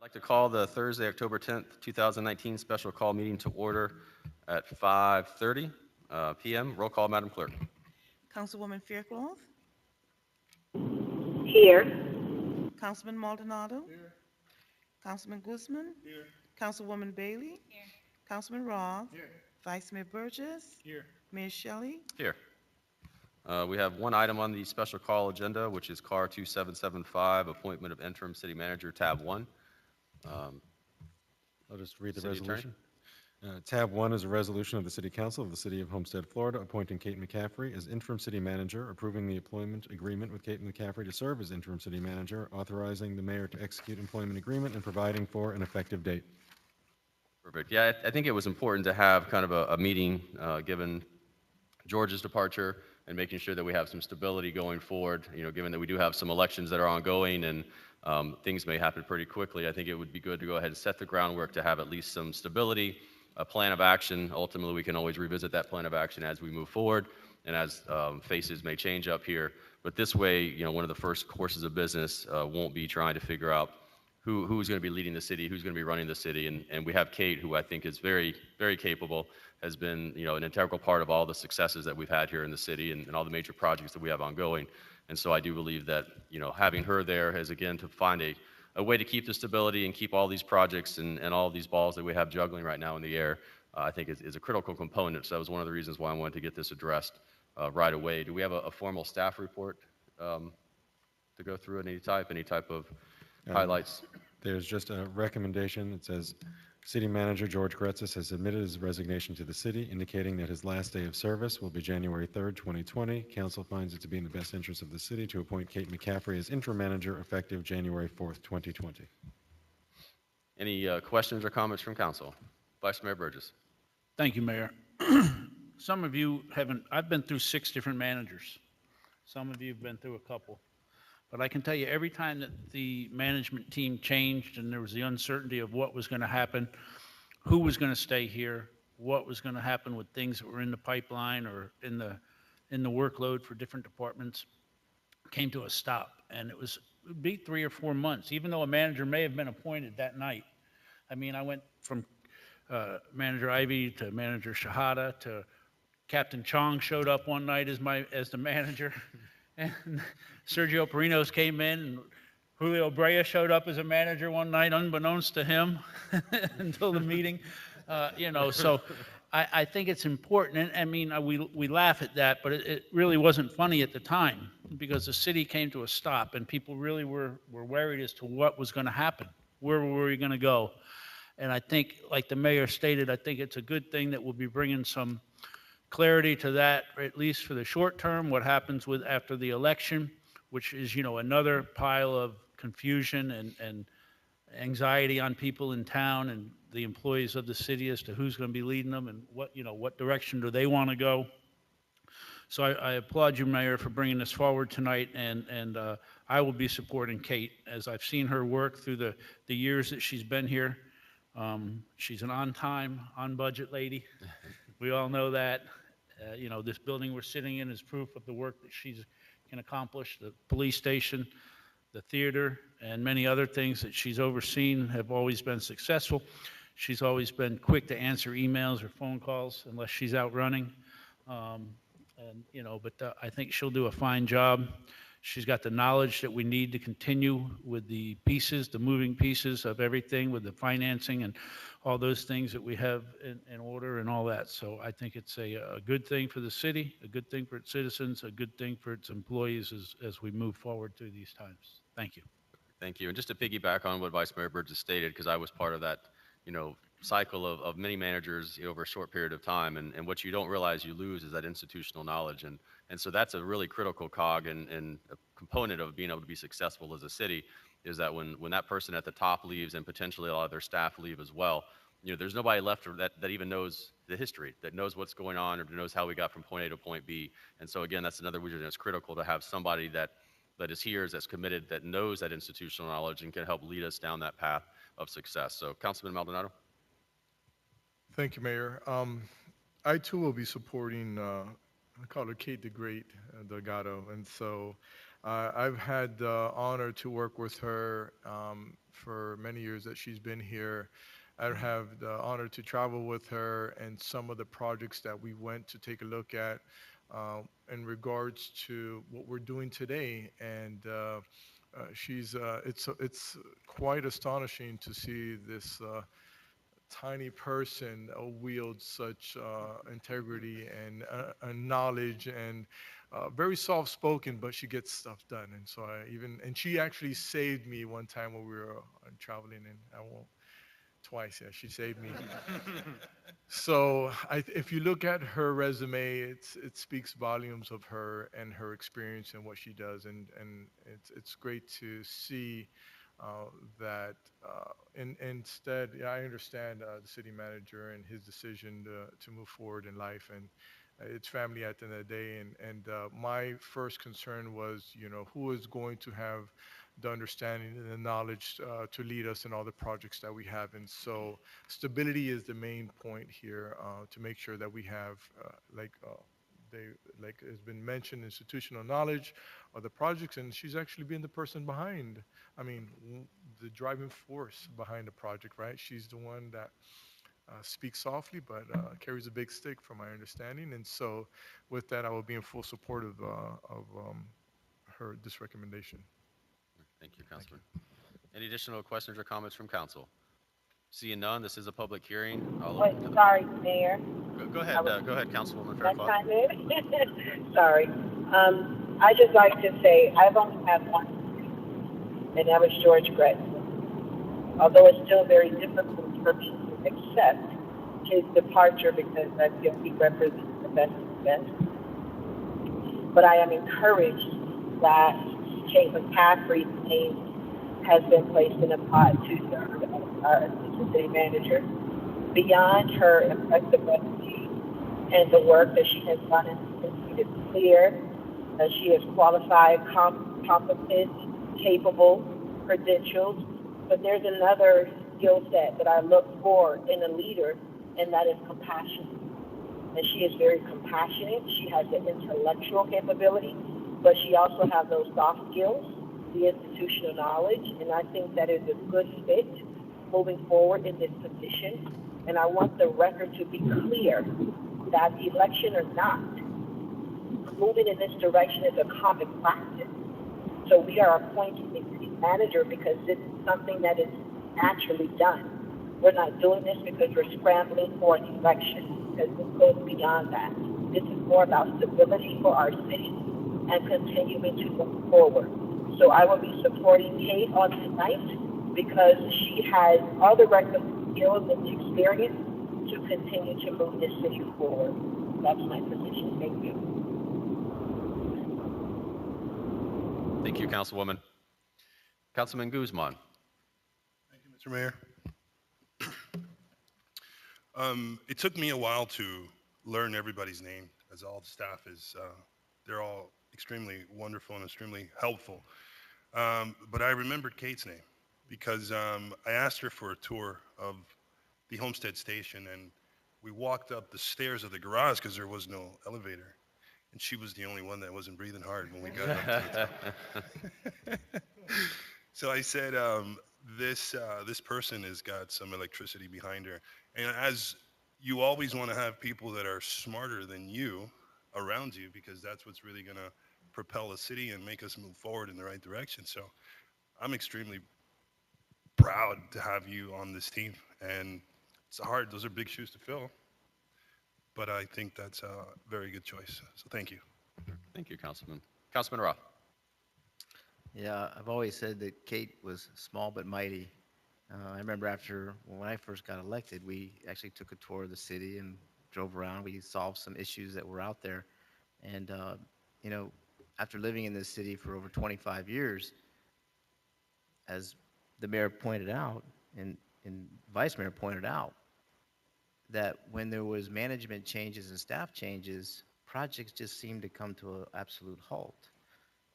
I'd like to call the Thursday, October 10th, 2019 special call meeting to order at 5:30 PM. Roll call, Madam Clerk. Councilwoman Faircloth, Here. Councilman Maldonado. Here. Councilman Guzman. Here. Councilwoman Bailey. Here. Councilman Roth. Here. Vice Mayor Burgess. Here. Mayor Shelley. Here. We have one item on the special call agenda, which is CAR 2775, appointment of interim city manager, tab 1. I'll just read the City Attorney. resolution. Tab 1 is a resolution of the City Council of the City of Homestead, Florida, appointing Kate McCaffrey as interim city manager, approving the employment agreement with Kate McCaffrey to serve as interim city manager, authorizing the mayor to execute employment agreement, and providing for an effective date. Perfect. Yeah, I think it was important to have kind of a meeting, given George's departure and making sure that we have some stability going forward. Given that we do have some elections that are ongoing and things may happen pretty quickly, I think it would be good to go ahead and set the groundwork to have at least some stability, a plan of action. Ultimately, we can always revisit that plan of action as we move forward and as faces may change up here. But this way, one of the first courses of business won't be trying to figure out who's going to be leading the city, who's going to be running the city, and we have Kate, who I think is very, very capable, has been an integral part of all the successes that we've had here in the city and all the major projects that we have ongoing. And so I do believe that having her there is, again, to find a way to keep the stability and keep all these projects and all these balls that we have juggling right now in the air, I think is a critical component. So that was one of the reasons why I wanted to get this addressed right away. Do we have a formal staff report to go through any type of highlights? There's just a recommendation. It says, City Manager George Gretzis has submitted his resignation to the city, indicating that his last day of service will be January 3rd, 2020. Council finds it to be in the best interest of the city to appoint Kate McCaffrey as interim manager effective January 4th, 2020. Any questions or comments from council? Vice Mayor Burgess. Thank you, Mayor. Some of you haven't, I've been through 6 different managers. Some of you have been through a couple. But I can tell you, every time that the management team changed and there was the uncertainty of what was going to happen, who was going to stay here, what was going to happen with things that were in the pipeline or in the workload for different departments, came to a stop. And it would be 3 or 4 months, even though a manager may have been appointed that night. I mean, I went from Manager Ivy to Manager Shahada to Captain Chong showed up one night as the manager. And Sergio Perinos came in, and Julio Brea showed up as a manager one night, unbeknownst to him, until the meeting. So I think it's important. And I mean, we laugh at that, but it really wasn't funny at the time because the city came to a stop, and people really were worried as to what was going to happen. Where were we going to go? And I think, like the mayor stated, I think it's a good thing that we'll be bringing some clarity to that, at least for the short term, what happens with after the election, which is, another pile of confusion and anxiety on people in town and the employees of the city as to who's going to be leading them and what direction do they want to go. So I applaud you, Mayor, for bringing this forward tonight, and I will be supporting Kate as I've seen her work through the years that she's been here. She's an on-time, on-budget lady. We all know that. This building we're sitting in is proof of the work that she can accomplish. The police station, the theater, and many other things that she's overseen have always been successful. She's always been quick to answer emails or phone calls unless she's out running. But I think she'll do a fine job. She's got the knowledge that we need to continue with the pieces, the moving pieces of everything with the financing and all those things that we have in order and all that. So I think it's a good thing for the city, a good thing for its citizens, a good thing for its employees as we move forward through these times. Thank you. Thank you. And just to piggyback on what Vice Mayor Burgess stated, because I was part of that, cycle of many managers over a short period of time, and what you don't realize you lose is that institutional knowledge, and so that's a really critical cog and a component of being able to be successful as a city, is that when that person at the top leaves and potentially a lot of their staff leave as well, there's nobody left that even knows the history, that knows what's going on or knows how we got from point A to point B. And so again, that's another reason it's critical to have somebody that is here, that's committed, that knows that institutional knowledge and can help lead us down that path of success. So Councilman Maldonado. Thank you, Mayor. I too will be supporting, I call her Kate the Great Delgado, and so I've had the honor to work with her for many years that she's been here. I have the honor to travel with her and some of the projects that we went to take a look at in regards to what we're doing today. And it's quite astonishing to see this tiny person wield such integrity and knowledge and very soft-spoken, but she gets stuff done. And so and she actually saved me one time when we were traveling, and I won't, twice, yeah, she saved me. So if you look at her resume, it speaks volumes of her and her experience and what she does, and it's great to see that instead, yeah, I understand the city manager and his decision to move forward in life, and it's family at the end of the day. And my first concern was, who is going to have the understanding and the knowledge to lead us in all the projects that we have. And so stability is the main point here to make sure that we have, like has been mentioned, institutional knowledge of the projects. And she's actually been the person behind, the driving force behind the project, right? She's the one that speaks softly, but carries a big stick, from my understanding. And so, with that, I will be in full support of her this recommendation. Thank you, Councilman. Any additional questions or comments from council? Seeing none, this is a public hearing. I'll Wait, open to sorry, Mayor. go ahead, Councilwoman That's Fairclough. not it? Sorry. I just like to say, I've only had one, and that was George Gretz. Although it's still very difficult for me to accept his departure because I feel he represents the best of the best. But I am encouraged that Kate McCaffrey's name has been placed in a pot to serve as our assistant city manager. Beyond her impressive resume and the work that she has done in the city, it's clear that she is qualified, competent, capable, credentials. But there's another skill set that I look for in a leader, and that is compassion. And she is very compassionate. She has the intellectual capability, but she also has those soft skills, the institutional knowledge, and I think that is a good fit moving forward in this position. And I want the record to be clear that election or not, moving in this direction is a common practice. So we are appointing a city manager because this is something that is naturally done. We're not doing this because we're scrambling for an election, because this goes beyond that. This is more about stability for our city and continuing to move forward. So I will be supporting Kate on tonight because she has all the requisite skills and experience to continue to move this city forward. That's my position. Thank you. Thank you, Councilwoman. Councilman Guzman. Thank you, Mr. Mayor. It took me a while to learn everybody's name, as all the staff is, they're all extremely wonderful and extremely helpful. But I remembered Kate's name because I asked her for a tour of the Homestead Station, and we walked up the stairs of the garage because there was no elevator. And she was the only one that wasn't breathing hard when we got up to the top. So I said, this person has got some electricity behind her. And as you always want to have people that are smarter than you around you, because that's what's really going to propel a city and make us move forward in the right direction. So I'm extremely proud to have you on this team. And those are big shoes to fill. But I think that's a very good choice. So thank you. Thank you, Councilman. Councilman Roth. Yeah, I've always said that Kate was small but mighty. I remember when I first got elected, we actually took a tour of the city and drove around. We solved some issues that were out there. And, after living in this city for over 25 years, as the mayor pointed out and vice mayor pointed out, that when there was management changes and staff changes, projects just seemed to come to an absolute halt.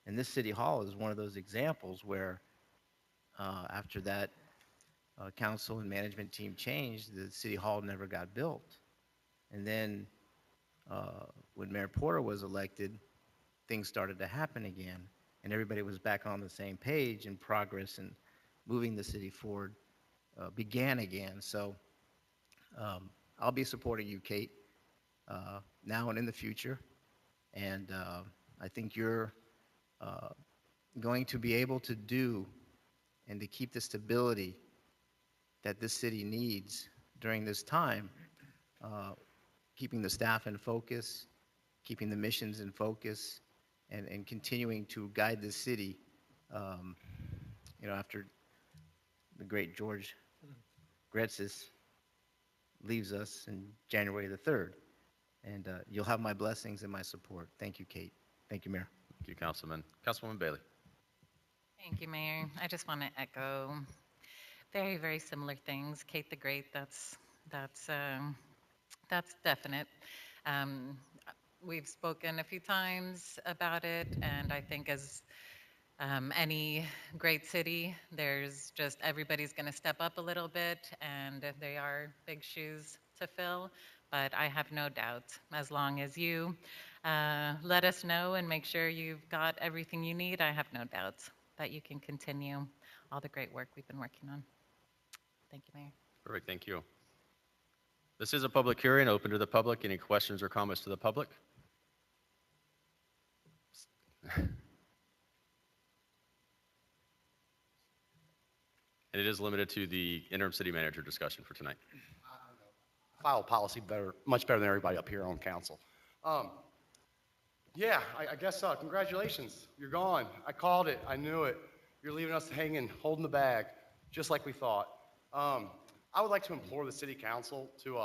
And this city hall is one of those examples where after that council and management team changed, the city hall never got built. And then when Mayor Porter was elected, things started to happen again. and everybody was back on the same page, and progress and moving the city forward began again. So I'll be supporting you, Kate, now and in the future. And I think you're going to be able to do and to keep the stability that this city needs during this time, keeping the staff in focus, keeping the missions in focus, and continuing to guide the city, after the great George Gretzis leaves us in January the 3rd. And you'll have my blessings and my support. Thank you, Kate. Thank you, Mayor. Thank you, Councilman. Councilwoman Bailey. Thank you, Mayor. I just want to echo very, very similar things. Kate the Great, that's definite. We've spoken a few times about it, and I think as any great city, there's just everybody's going to step up a little bit, and they are big shoes to fill. But I have no doubt, as long as you let us know and make sure you've got everything you need, I have no doubt that you can continue all the great work we've been working on. Thank you, Mayor. Perfect, thank you. This is a public hearing, open to the public. Any questions or comments to the public? And it is limited to the interim city manager discussion for tonight. File policy much better than everybody up here on council. Yeah, I guess so. Congratulations. You're gone. I called it. I knew it. You're leaving us hanging, holding the bag, just like we thought. I would like to implore the city council to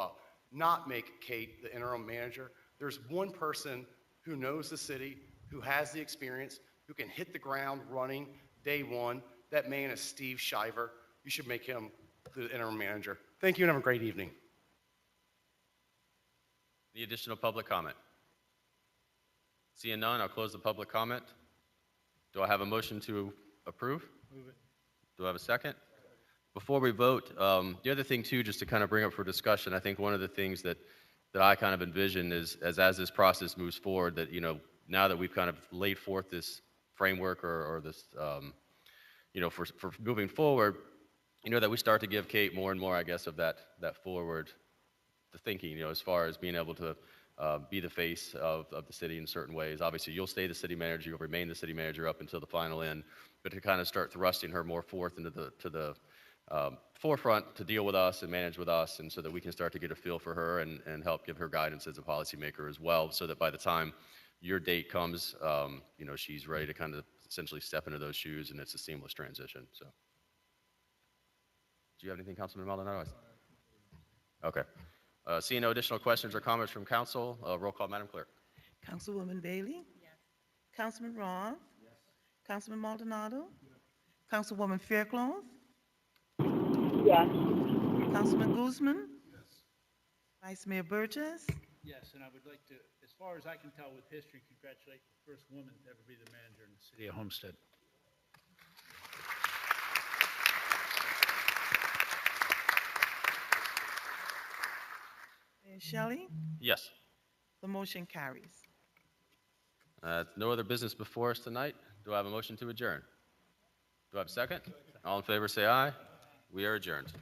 not make Kate the interim manager. There's one person who knows the city, who has the experience, who can hit the ground running day one. That man is Steve Shiver. You should make him the interim manager. Thank you and have a great evening. Any additional public comment? Seeing none, I'll close the public comment. Do I have a motion to approve? Move it. Do I have a second? Before we vote, the other thing too, just to kind of bring up for discussion, I think one of the things that I kind of envision is as this process moves forward, that, now that we've kind of laid forth this framework or this, for moving forward, that we start to give Kate more and more, I guess, of that forward the thinking, as far as being able to be the face of the city in certain ways. Obviously, you'll stay the city manager, you'll remain the city manager up until the final end, but to kind of start thrusting her more forth into the forefront to deal with us and manage with us, and so that we can start to get a feel for her and help give her guidance as a policymaker as well, so that by the time your date comes, she's ready to kind of essentially step into those shoes, and it's a seamless transition. So, do you have anything, Councilman Maldonado? Okay. Seeing no additional questions or comments from council, roll call, Madam Clerk. Councilwoman Bailey? Yes. Councilman Roth? Yes. Councilman Maldonado? Yes. Councilwoman Faircloth? Yes. Councilman Guzman? Yes. Vice Mayor Burgess? Yes, and I would like to, as far as I can tell with history, congratulate the first woman to ever be the manager in the city of Homestead. Mayor Shelley? Yes. The motion carries. No other business before us tonight. Do I have a motion to adjourn? Do I have a second? All in favor, say aye. We are adjourned.